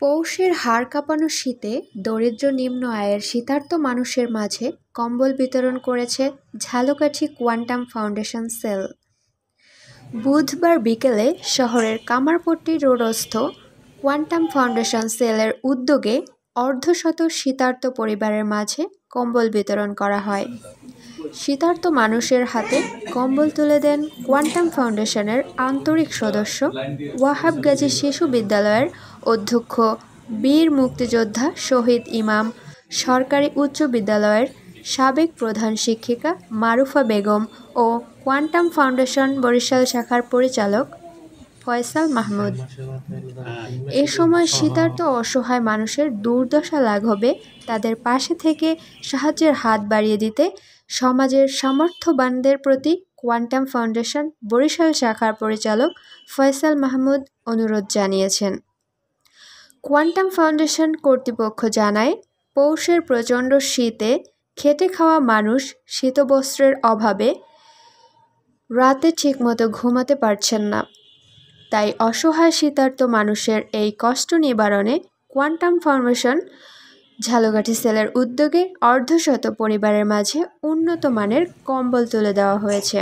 পৌষের হাড় কাঁপানো শীতে দরিদ্র নিম্ন আয়ের শীতার্ত মানুষের মাঝে কম্বল বিতরণ করেছে ঝালকাঠি কোয়ান্টাম ফাউন্ডেশন সেল। বুধবার বিকেলে শহরের কামারপট্টি রোডস্থ কোয়ান্টাম ফাউন্ডেশন সেলের উদ্যোগে অর্ধশত শীতার্ত পরিবারের মাঝে কম্বল বিতরণ করা হয়। শীতার্ত মানুষের হাতে কম্বল তুলে দেন কোয়ান্টাম ফাউন্ডেশনের আন্তরিক সদস্য ওয়াহাব গাজী শিশু বিদ্যালয়ের অধ্যক্ষ বীর মুক্তিযোদ্ধা শহীদ ইমাম সরকারি উচ্চ বিদ্যালয়ের সাবেক প্রধান শিক্ষিকা মারুফা বেগম ও কোয়ান্টাম ফাউন্ডেশন বরিশাল শাখার পরিচালক ফয়সাল মাহমুদ। এ সময় শীতার্ত অসহায় মানুষের দুর্দশা লাঘবে তাদের পাশে থেকে সাহায্যের হাত বাড়িয়ে দিতে সমাজের সামর্থ্যবানদের প্রতি কোয়ান্টাম ফাউন্ডেশন বরিশাল শাখার পরিচালক ফয়সাল মাহমুদ অনুরোধ জানিয়েছেন। কোয়ান্টাম ফাউন্ডেশন কর্তৃপক্ষ জানায়, পৌষের প্রচণ্ড শীতে খেটে খাওয়া মানুষ শীতবস্ত্রের অভাবে রাতে ঠিকমতো ঘুমাতে পারছেন না। তাই অসহায় শীতার্ত মানুষের এই কষ্ট নিবারণে কোয়ান্টাম ফাউন্ডেশন ঝালকাঠি সেলের উদ্যোগে অর্ধশত পরিবারের মাঝে উন্নত মানের কম্বল তুলে দেওয়া হয়েছে।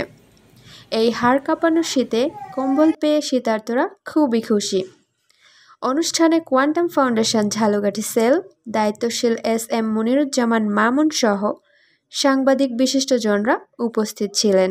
এই হাড় কাঁপানো শীতে কম্বল পেয়ে শীতার্তরা খুবই খুশি। অনুষ্ঠানে কোয়ান্টাম ফাউন্ডেশন ঝালকাঠি সেল দায়িত্বশীল এস.এম. মুনিরুজ্জামান মামুন সহ সাংবাদিক বিশিষ্টজনরা উপস্থিত ছিলেন।